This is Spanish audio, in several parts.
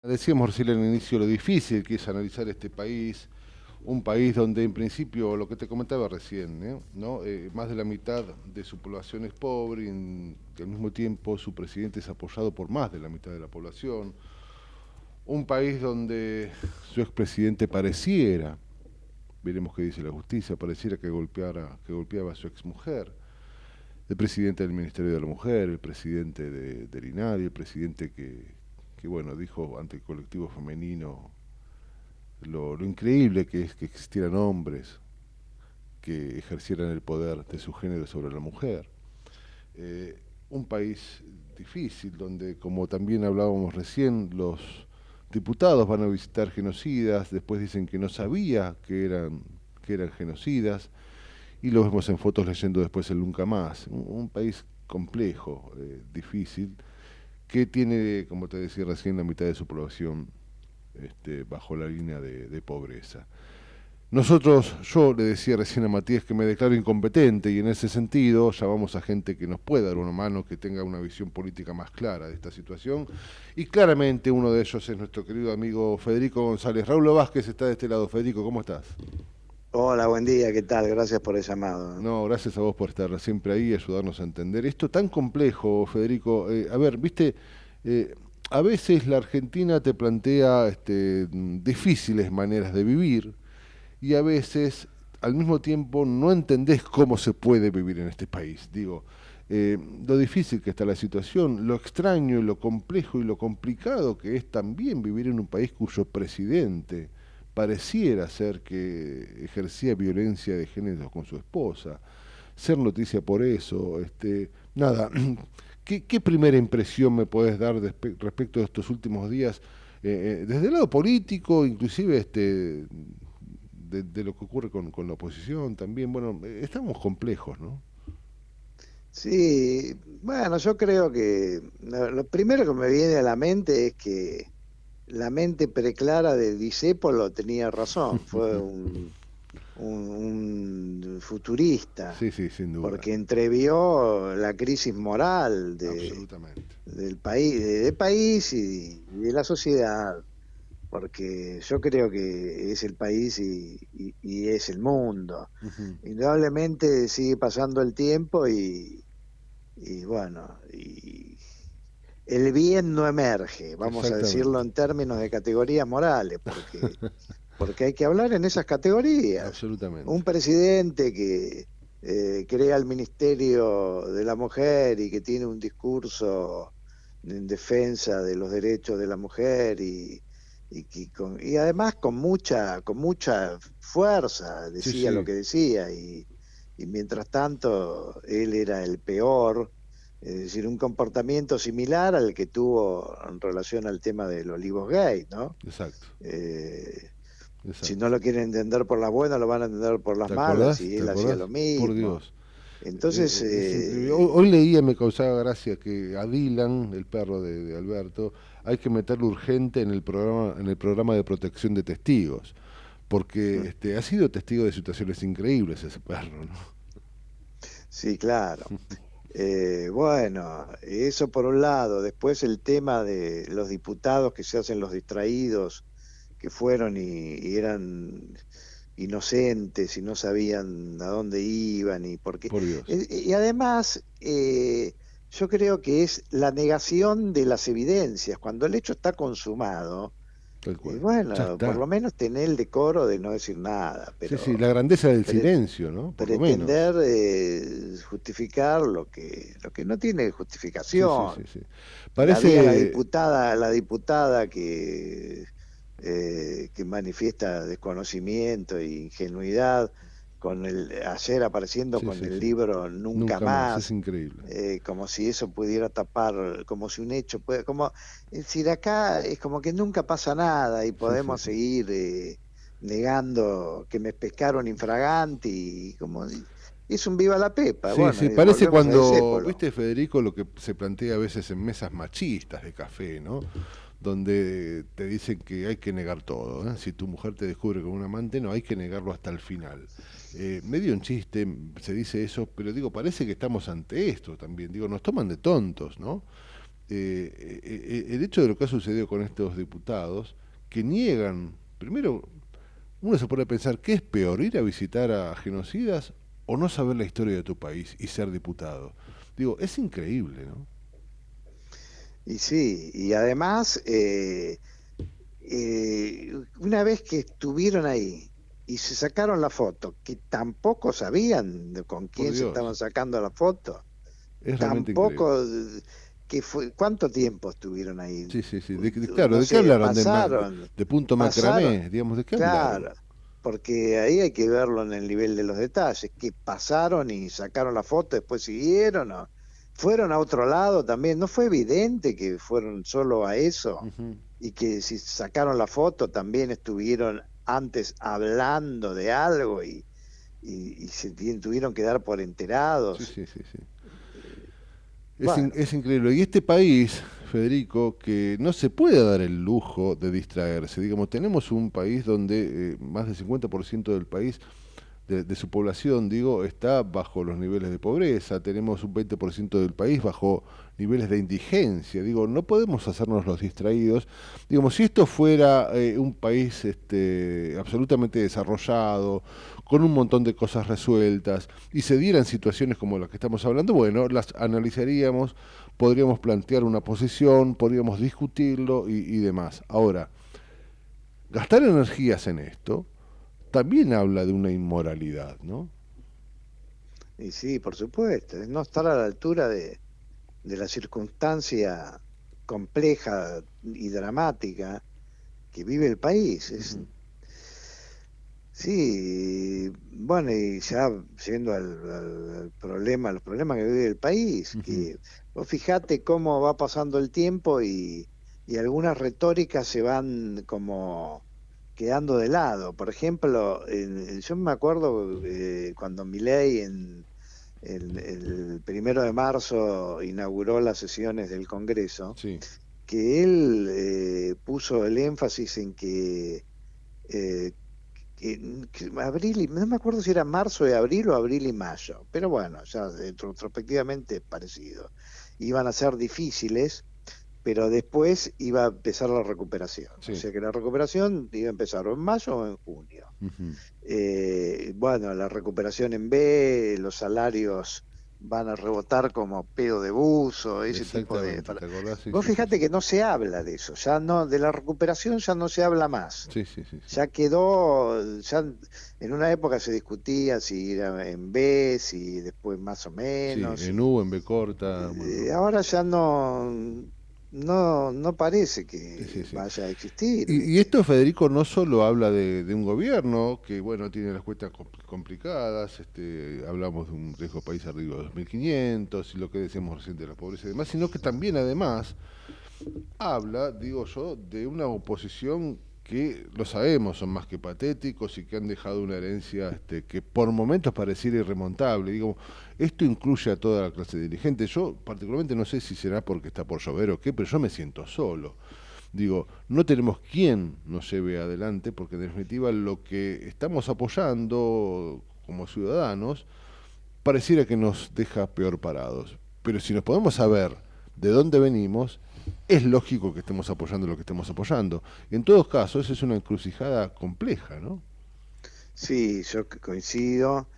Decíamos recién en el inicio lo difícil que es analizar este país, un país donde en principio, lo que te comentaba recién, ¿no? Más de la mitad de su población es pobre y al mismo tiempo su presidente es apoyado por más de la mitad de la población, un país donde su expresidente pareciera, veremos qué dice la justicia, pareciera que golpeaba a su exmujer, el presidente del Ministerio de la Mujer, el presidente del INADI, el presidente que bueno, dijo ante el colectivo femenino lo increíble que es que existieran hombres que ejercieran el poder de su género sobre la mujer. Eh, un país difícil donde, como también hablábamos recién, los diputados van a visitar genocidas, después dicen que no sabía que eran genocidas, y lo vemos en fotos leyendo después el nunca más. Un país complejo, difícil, que tiene, como te decía recién, la mitad de su población bajo la línea de pobreza. Nosotros, yo le decía recién a Matías que me declaro incompetente y en ese sentido llamamos a gente que nos pueda dar una mano, que tenga una visión política más clara de esta situación y claramente uno de ellos es nuestro querido amigo Federico González. Raúl Vázquez está de este lado. Federico, ¿cómo estás? Hola, buen día, ¿qué tal? Gracias por el llamado. No, gracias a vos por estar siempre ahí y ayudarnos a entender esto tan complejo, Federico. A ver, viste, eh, a veces la Argentina te plantea difíciles maneras de vivir y a veces al mismo tiempo no entendés cómo se puede vivir en este país. Digo, lo difícil que está la situación, lo extraño y lo complejo y lo complicado que es también vivir en un país cuyo presidente pareciera ser que ejercía violencia de género con su esposa, ser noticia por eso, nada, ¿qué primera impresión me podés dar respecto de estos últimos días, desde el lado político, inclusive de lo que ocurre con la oposición también? Bueno, estamos complejos, ¿no? Sí, bueno, yo creo que lo primero que me viene a la mente es que la mente preclara de Discépolo tenía razón, fue un futurista, Sí, sí, sin duda, porque entrevió la crisis moral absolutamente. del país, del país y de la sociedad. Porque yo creo que es el país y es el mundo. Ujú. Indudablemente sigue pasando el tiempo y bueno, y el bien no emerge, vamos a decirlo Exactamente, en términos de categorías morales, porque hay que hablar en esas categorías. Un absolutamente. presidente que crea el Ministerio de la Mujer y que tiene un discurso en defensa de los derechos de la mujer y además con mucha fuerza Sí, decía lo sí, que decía y mientras tanto él era el peor, es decir, un comportamiento similar al que tuvo en relación al tema del Olivos Gay, ¿no? exacto, Eh, si no exacto. lo quieren entender por las buenas, lo van a entender por las ¿Te malas, acordás? y ¿Te él hacía acordás? lo Por mismo. Dios. Entonces, Es increíble. Hoy leía, me causaba gracia que a Dylan, el perro de Alberto, hay que meterlo urgente en el programa de protección de testigos, porque ha sido testigo de situaciones increíbles ese perro, ¿no? sí, claro. Bueno, eso por un lado. Después el tema de los diputados que se hacen los distraídos, que fueron y eran inocentes y no sabían a dónde iban y por qué. Por Dios, Y además, yo creo que es la negación de las evidencias. Cuando el hecho está consumado, tal cual. Ya bueno, por está. lo menos tener el decoro de no decir nada, Sí, sí, la pero grandeza del pre- silencio, ¿no? Por lo menos. pretender justificar lo que no tiene Sí, sí, sí, justificación. sí. Había Parece, la diputada que manifiesta desconocimiento e ingenuidad con ayer apareciendo sí, con sí, el sí. libro Nunca Nunca más, es Más, increíble. como si eso pudiera tapar, como si un hecho puede, como, es decir, acá es como que nunca pasa nada y Sí, sí, podemos sí. seguir negando que me pescaron infraganti, es un viva la pepa, Sí, bueno, sí, y parece volvemos a cuando, Discépolo. viste, Federico, lo que se plantea a veces en mesas machistas de café, ¿no? Donde te dicen que hay que negar todo, ¿eh? Si tu mujer te descubre con un amante, no, hay que negarlo hasta el final. Medio un chiste, se dice eso, pero digo, parece que estamos ante esto también. Digo, nos toman de tontos, ¿no? el hecho de lo que ha sucedido con estos diputados, que niegan, primero, uno se pone a pensar, ¿qué es peor, ir a visitar a genocidas o no saber la historia de tu país y ser diputado? Digo, es increíble, ¿no? Y sí, y además, una vez que estuvieron ahí y se sacaron la foto, que tampoco sabían con Por quién se estaban Dios, sacando la foto, es realmente increíble. tampoco, ¿cuánto tiempo estuvieron ahí? Sí, sí, sí. Claro, No ¿de qué sé, hablaron? pasaron, De punto pasaron, macramé, digamos, ¿de qué hablaron? claro, porque ahí hay que verlo en el nivel de los detalles, que pasaron y sacaron la foto, después siguieron, o fueron a otro lado también, no fue evidente que fueron solo a eso, Ujú. y que si sacaron la foto también estuvieron antes hablando de algo y se tuvieron que dar por Sí, enterados. sí, sí, sí. Bueno, Es increíble. Y este país, Federico, que no se puede dar el lujo de distraerse. Digamos, tenemos un país donde más del 50% del país, de su población, digo, está bajo los niveles de pobreza. Tenemos un 20% del país bajo niveles de indigencia. Digo, no podemos hacernos los distraídos. Digamos, si esto fuera un país absolutamente desarrollado, con un montón de cosas resueltas, y se dieran situaciones como las que estamos hablando, bueno, las analizaríamos, podríamos plantear una posición, podríamos discutirlo y demás. Ahora, gastar energías en esto también habla de una inmoralidad, ¿no? y sí, por supuesto, es no estar a la altura de la circunstancia compleja y dramática que vive el país. Ujú, Sí, bueno, y ya yendo al problema, los problemas que vive el país, ujú. que vos fijate cómo va pasando el tiempo y algunas retóricas se van como quedando de lado. Por ejemplo, yo me acuerdo cuando Milei en el 1 de marzo inauguró las sesiones del Congreso, Sí, que él puso el énfasis en eh, abril y no me acuerdo si era marzo y abril o abril y mayo, pero bueno, ya retrospectivamente es parecido. Iban a ser difíciles, pero después iba a empezar la recuperación. O sí. sea que la recuperación iba a empezar o en mayo o en junio. Ujú. Bueno, la recuperación en B, los salarios van a rebotar como pedo de buzo, ese tipo de... Exactamente, ¿te acordás? Sí, Vos sí, sí, fíjate sí. que no se habla de eso, ya no, de la recuperación ya no se habla más. Sí, sí, sí, sí. Ya quedó, ya en una época se discutía si era en B, si después más o Sí, menos, en U, en B corta, bueno. ahora ya no parece Sí, sí, que sí. vaya a existir, Y ¿viste? esto, Federico, no solo habla de un gobierno que, bueno, tiene las cuentas complicadas, hablamos de un riesgo país arriba de 2.500 y lo que decíamos recién de la pobreza y demás, sino que también, además, habla, digo yo, de una oposición que, lo sabemos, son más que patéticos y que han dejado una herencia que por momentos pareciera irremontable. Digo, esto incluye a toda la clase dirigente. Yo particularmente no sé si será porque está por llover o qué, pero yo me siento solo. Digo, no tenemos quien nos lleve adelante, porque en definitiva lo que estamos apoyando como ciudadanos pareciera que nos deja peor parados. Pero si nos podemos saber de dónde venimos, es lógico que estemos apoyando lo que estemos apoyando. En todos casos, es una encrucijada compleja, ¿no? Sí, yo coincido.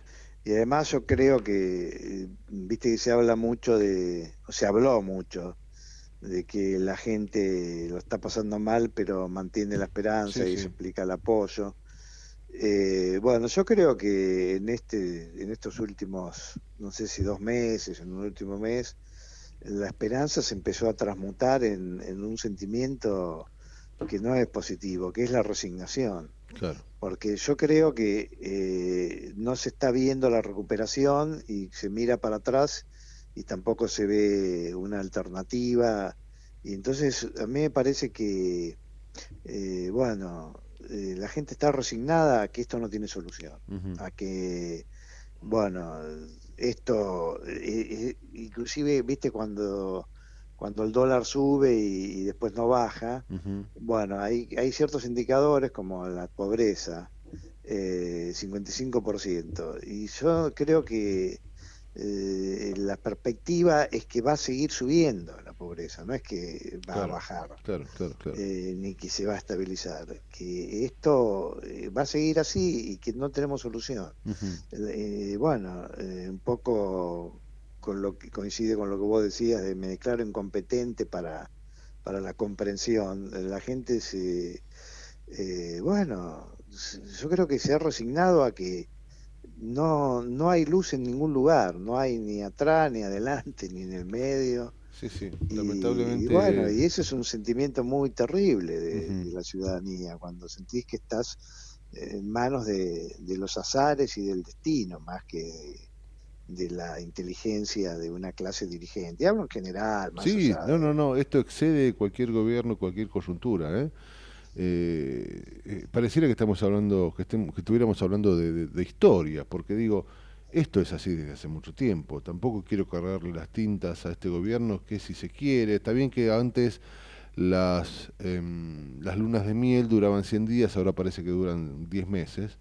Y además yo creo que, viste que se habla mucho o se habló mucho de que la gente lo está pasando mal, pero mantiene la esperanza Sí, y eso sí. explica el apoyo. Bueno, yo creo que en estos últimos, no sé si 2 meses, en un último mes, la esperanza se empezó a transmutar en un sentimiento que no es positivo, que es la resignación. Claro. Porque yo creo que no se está viendo la recuperación y se mira para atrás y tampoco se ve una alternativa. Y entonces a mí me parece que, bueno, la gente está resignada a que esto no tiene solución, Ujú, a que, bueno, esto, inclusive, viste, cuando el dólar sube y después no baja, ujú. bueno, hay ciertos indicadores como la pobreza, 55%, y yo creo que la perspectiva es que va a seguir subiendo la pobreza, no es que va a Claro, bajar, claro, claro, claro. ni que se va a estabilizar, que esto va a seguir así y que no tenemos solución. Ujú. Bueno, un poco con lo que coincide con lo que vos decías, de me declaro incompetente para la comprensión. La gente bueno, yo creo que se ha resignado a que no hay luz en ningún lugar, no hay ni atrás, ni adelante, ni en el medio. Sí, sí, Y bueno, lamentablemente. y eso es un sentimiento muy terrible Ujú. de la ciudadanía, cuando sentís que estás en manos de los azares y del destino, más que de la inteligencia de una clase dirigente. Y hablo en general, más Sí, allá no, no, de... no, esto excede cualquier gobierno, cualquier coyuntura, ¿eh? Pareciera que estamos hablando, que estuviéramos hablando de historia, porque digo, esto es así desde hace mucho tiempo. Tampoco quiero cargarle las tintas a este gobierno, que si se quiere, está bien que antes las lunas de miel duraban 100 días, ahora parece que duran 10 meses.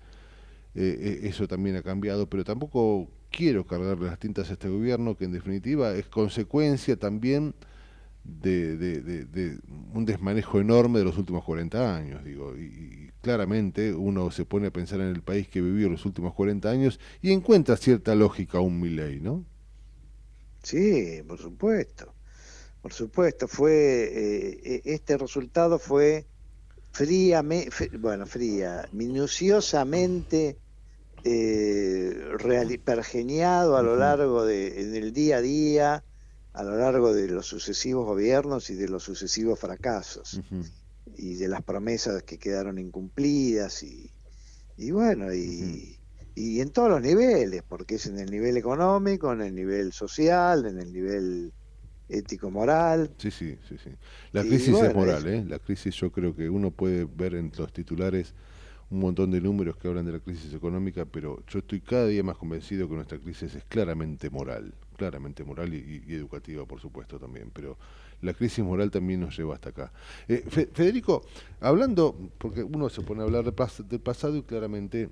Eso también ha cambiado, pero tampoco quiero cargarle las tintas a este gobierno, que en definitiva es consecuencia también de un desmanejo enorme de los últimos 40 años, digo, y claramente uno se pone a pensar en el país que vivió los últimos 40 años y encuentra cierta lógica un Milei, ¿no? Sí, por supuesto, por supuesto. Este resultado fue fría, minuciosamente pergeñado a lo Ujú, largo en el día a día, a lo largo de los sucesivos gobiernos y de los sucesivos fracasos, ujú, y de las promesas que quedaron incumplidas, y bueno, ujú. y en todos los niveles, porque es en el nivel económico, en el nivel social, en el nivel ético-moral, Sí, sí, sí, sí. La y crisis es bueno, moral, ¿eh? La crisis yo creo que uno puede ver en los titulares un montón de números que hablan de la crisis económica, pero yo estoy cada día más convencido que nuestra crisis es claramente moral y educativa, por supuesto, también, pero la crisis moral también nos lleva hasta acá. Federico, hablando, porque uno se pone a hablar del pasado y claramente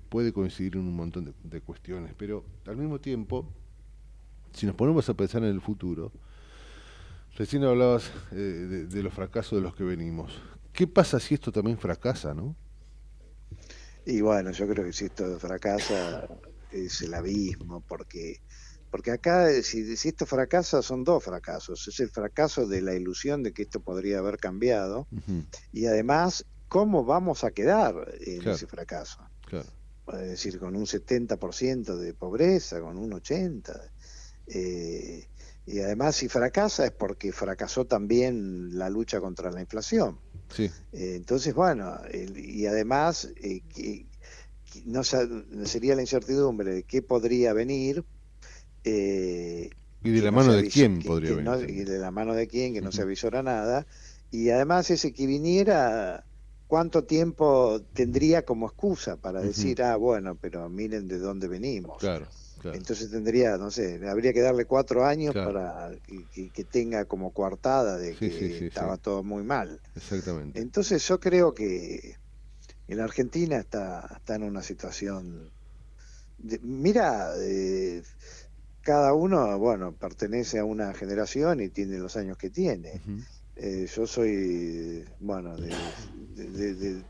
puede coincidir en un montón de cuestiones, pero al mismo tiempo, si nos ponemos a pensar en el futuro, recién hablabas de los fracasos de los que venimos. ¿Qué pasa si esto también fracasa, no? y bueno, yo creo que si esto fracasa es el abismo, porque acá si esto fracasa son dos fracasos. Es el fracaso de la ilusión de que esto podría haber cambiado, Ujú. y además, ¿cómo vamos a quedar en Claro, ese fracaso? claro. Es decir, con un 70% de pobreza, con un 80%. eh, y además, si fracasa es porque fracasó también la lucha contra la inflación. Sí. Entonces, bueno, y además, no sería la incertidumbre de qué podría venir, Y de que la no se mano de avisó, quién podría que venir no, y también. de la mano de quién, que no se Ujú. avisora nada, y además ese que viniera, cuánto tiempo tendría como excusa para Ujú. decir, ah, bueno, pero miren de dónde venimos. Claro, claro, Entonces tendría, no sé, habría que darle 4 años claro. para que tenga como coartada de Sí, sí, que sí, sí. estaba todo muy mal. Exactamente. Entonces yo creo que en la Argentina está en una situación, mira, cada uno, bueno, pertenece a una generación y tiene los años que tiene. Ujú, Yo soy, bueno, de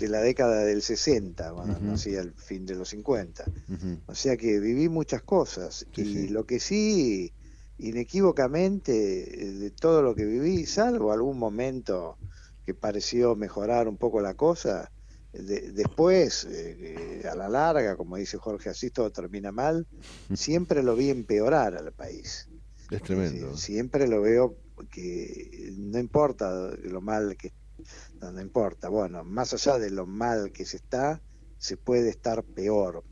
la década del 60, cuando ujú, nací al fin de los 50. ujú. O sea que viví muchas cosas, Sí, y sí. lo que sí, inequívocamente, de todo lo que viví, salvo algún momento que pareció mejorar un poco la cosa, después, a la larga, como dice Jorge Asís, todo termina mal, siempre lo vi empeorar al país. Es Es decir, tremendo. siempre lo veo que no importa lo mal que, no importa, bueno, más allá de lo mal que se está, se puede estar peor.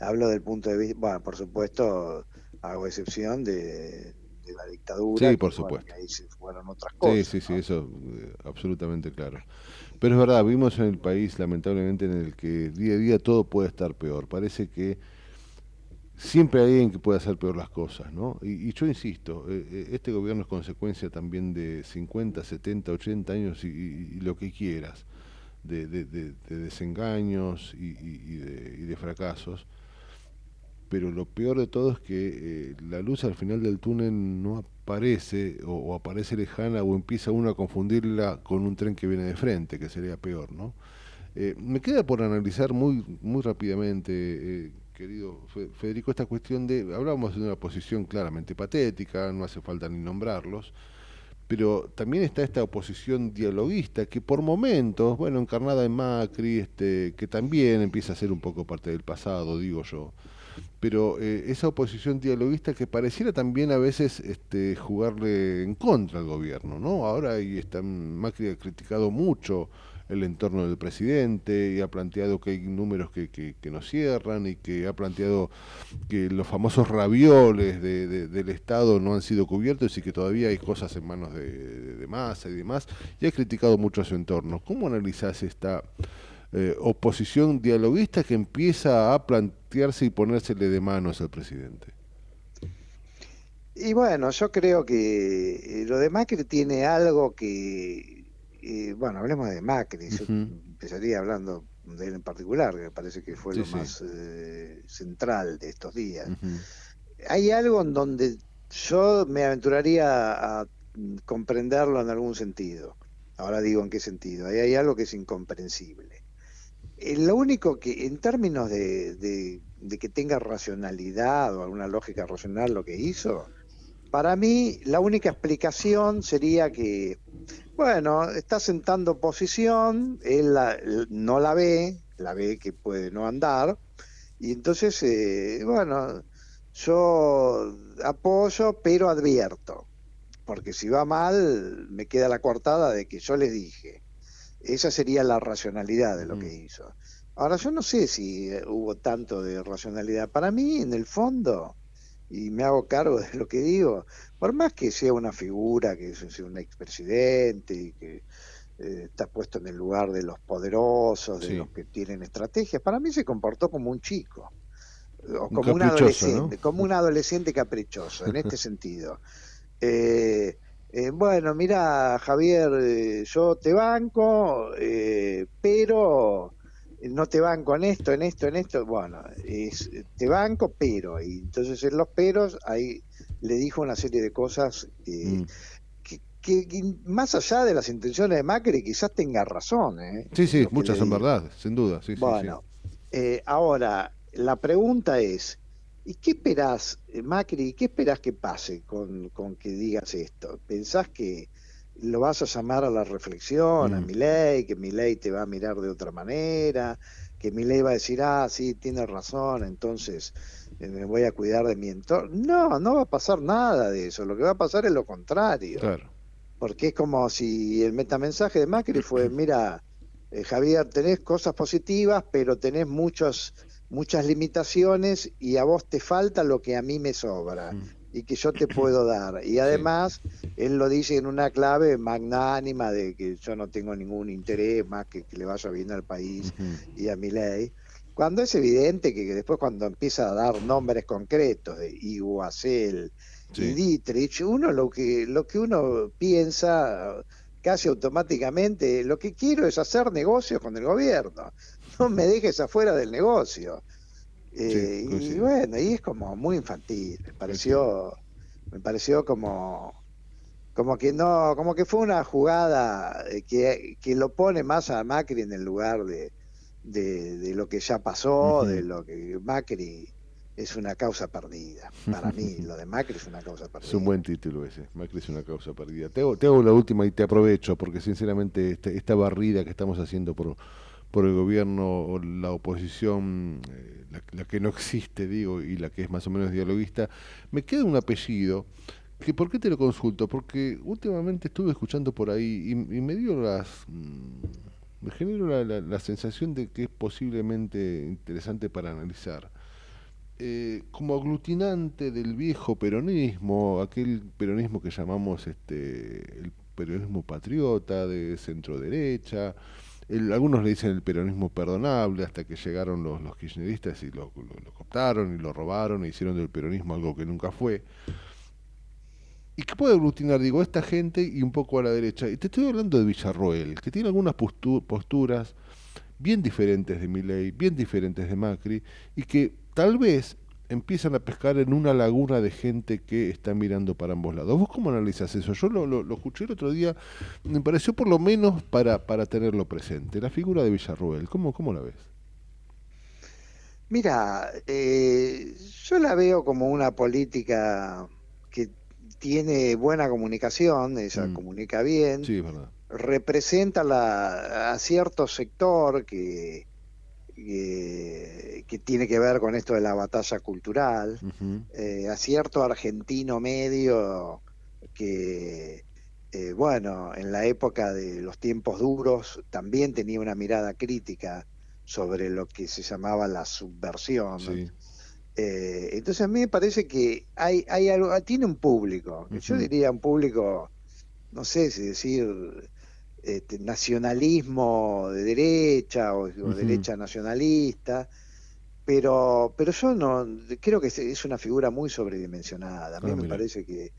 Hablo del punto de vista, bueno, por supuesto, hago excepción de la dictadura, Sí, por que bueno, que supuesto. ahí se fueron otras Sí, cosas, sí, sí, ¿no? eso absolutamente claro. Pero es verdad, vivimos en el país lamentablemente en el que día a día todo puede estar peor. Parece que siempre hay alguien que puede hacer peor las cosas, ¿no? Y yo insisto, este gobierno es consecuencia también de 50, 70, 80 años y lo que quieras, de desengaños y de fracasos. pero lo peor de todo es que la luz al final del túnel no aparece, o aparece lejana, o empieza uno a confundirla con un tren que viene de frente, que sería peor, ¿no? Me queda por analizar muy rápidamente, querido Federico, esta cuestión de, hablábamos de una posición claramente patética, no hace falta ni nombrarlos, pero también está esta oposición dialoguista que por momentos, bueno, encarnada en Macri, que también empieza a ser un poco parte del pasado, digo yo, pero esa oposición dialoguista que pareciera también a veces jugarle en contra al gobierno, ¿no? Ahora ahí está, Macri ha criticado mucho el entorno del presidente y ha planteado que hay números que no cierran, y que ha planteado que los famosos ravioles del Estado no han sido cubiertos y que todavía hay cosas en manos de Massa y demás, y ha criticado mucho a su entorno. ¿Cómo analizás esta oposición dialoguista que empieza a plantearse y ponérsele de manos al presidente? Y bueno, yo creo que lo de Macri tiene algo que, bueno, hablemos de Macri, yo Ujú. empezaría hablando de él en particular, que me parece que fue Sí, lo sí. más central de estos días. Ujú. Hay algo en donde yo me aventuraría a comprenderlo en algún sentido. Ahora digo en qué sentido. Ahí hay algo que es incomprensible. Lo único que, en términos de que tenga racionalidad o alguna lógica racional lo que hizo, para mí la única explicación sería que, bueno, está sentando posición, no la ve que puede no andar, y entonces, bueno, yo apoyo, pero advierto, porque si va mal, me queda la coartada de que yo les dije. Esa sería la racionalidad de lo Ujú. que hizo. Ahora, yo no sé si hubo tanto de racionalidad. Para mí, en el fondo, y me hago cargo de lo que digo, por más que sea una figura, que sea un expresidente y que está puesto en el lugar de los poderosos, de Sí, los que tienen estrategias, para mí se comportó como un chico, o un caprichoso, ¿no? como un adolescente caprichoso, en este sentido. Eh, bueno, mira, Javier, yo te banco, pero no te banco en esto, en esto, en esto. Bueno, te banco, pero. Y entonces en los peros, ahí le dijo una serie de cosas Mm. que más allá de las intenciones de Macri, quizás tenga razón, Sí, en sí, lo que muchas le son dijo. verdad, sin duda, sí, sí, sí. Bueno, ahora, la pregunta es, ¿y qué esperás, Macri, qué esperás que pase con que digas esto? ¿Pensás que lo vas a llamar a la reflexión, a Mm. Milei, que Milei te va a mirar de otra manera, que Milei va a decir, ah, sí, tienes razón, entonces me voy a cuidar de mi entorno? No, no va a pasar nada de eso, lo que va a pasar es lo contrario, Claro. porque es como si el metamensaje de Macri fue, mira, Javier, tenés cosas positivas, pero tenés muchas limitaciones y a vos te falta lo que a mí me sobra Mm. y que yo te puedo dar. Y Sí. además, él lo dice en una clave magnánima de que yo no tengo ningún interés más que le vaya bien al país Ujú. y a mi ley. Cuando es evidente que después cuando empieza a dar nombres concretos de Iguacel y Sí. Dietrich, uno lo que uno piensa casi automáticamente, lo que quiero es hacer negocios con el gobierno, no me dejes afuera del negocio. Sí, Y coincido. bueno, y es como muy infantil, Coincido. me pareció como que no, como que fue una jugada que lo pone más a Macri en el lugar de lo que ya pasó, de Ujú. lo que Macri es una causa perdida. Para mí, lo de Macri es una causa Es un perdida. buen título ese, Macri es una causa perdida. Te hago la última y te aprovecho, porque sinceramente esta barrida que estamos haciendo por el gobierno o la oposición, la que no existe, digo, y la que es más o menos dialoguista, me queda un apellido, que ¿por qué te lo consulto? Porque últimamente estuve escuchando por ahí y me dio me generó la sensación de que es posiblemente interesante para analizar. Como aglutinante del viejo peronismo, aquel peronismo que llamamos el peronismo patriota de centro derecha, algunos le dicen el peronismo perdonable, hasta que llegaron los kirchneristas y lo cooptaron y lo robaron e hicieron del peronismo algo que nunca fue. ¿Y qué puede aglutinar, digo, a esta gente y un poco a la derecha? Y te estoy hablando de Villarroel, que tiene algunas posturas bien diferentes de Milei, bien diferentes de Macri, y que tal vez empiezan a pescar en una laguna de gente que está mirando para ambos lados. ¿Vos cómo analizas eso? Yo lo escuché el otro día, me pareció por lo menos para tenerlo presente. La figura de Villarruel, ¿cómo la ves? Mira, yo la veo como una política que tiene buena comunicación, ella Mm, comunica bien, sí, es verdad. representa a cierto sector que tiene que ver con esto de la batalla cultural, Ujú, a cierto argentino medio que, bueno, en la época de los tiempos duros también tenía una mirada crítica sobre lo que se llamaba la subversión. sí. Entonces a mí me parece que hay algo, tiene un público, que yo Ujú, diría un público, no sé si decir nacionalismo de derecha o ujú, derecha nacionalista, pero yo no creo que es una figura muy sobredimensionada. A mí ah, me mira. parece que,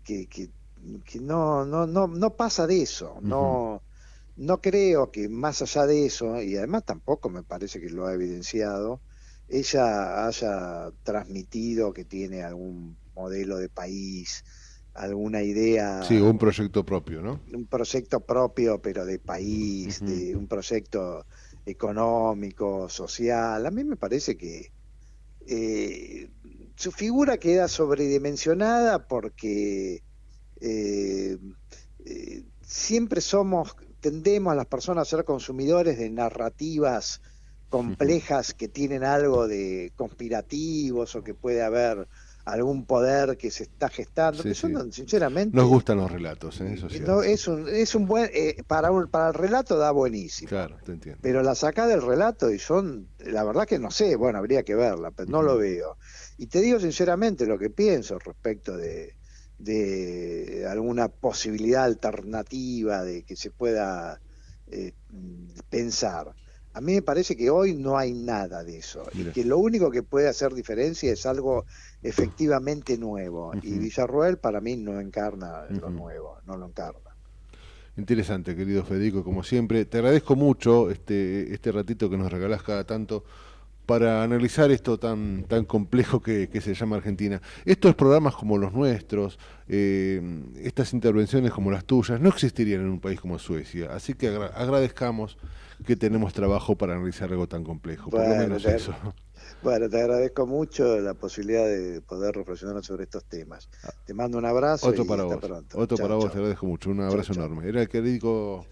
que, que no pasa de eso. Ujú, No creo que más allá de eso, y además tampoco me parece que lo ha evidenciado, ella haya transmitido que tiene algún modelo de país, alguna sí, idea, un proyecto propio, ¿no? un proyecto propio, pero de país, Ujú, de un proyecto económico, social. A mí me parece que eh, su figura queda sobredimensionada porque eh, siempre tendemos a las personas a ser consumidores de narrativas ujú. complejas que tienen algo de conspirativos o que puede haber algún poder que se está gestando, Sí, pero yo sí. sinceramente Nos gustan los relatos, eso es no, cierto. es un buen, para el relato da buenísimo, Claro, te entiendo. pero la saca del relato y la verdad que no sé, bueno, habría que verla, pero no lo Ujú, veo. Y te digo sinceramente lo que pienso respecto de alguna posibilidad alternativa de que se pueda pensar. A mí me parece que hoy no hay nada de eso y mira. que lo único que puede hacer diferencia es algo efectivamente nuevo. Y Ujú, Villarroel para mí no encarna lo ujú. nuevo, no lo encarna. Interesante, querido Federico, como siempre. Te agradezco mucho este ratito que nos regalás cada tanto para analizar esto tan complejo que se llama Argentina. Estos programas como los nuestros, estas intervenciones como las tuyas, no existirían en un país como Suecia. Así que agradezcamos que tenemos trabajo para analizar algo tan complejo, por lo Bueno, menos eso. bueno, te agradezco mucho la posibilidad de poder reflexionar sobre estos temas. Te mando un abrazo y hasta pronto. Otro para Chao, vos, te chao. agradezco mucho, un Chao, abrazo chao. enorme. Era el querido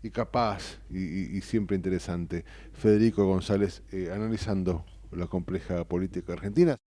y capaz y siempre interesante Federico González analizando la compleja política argentina.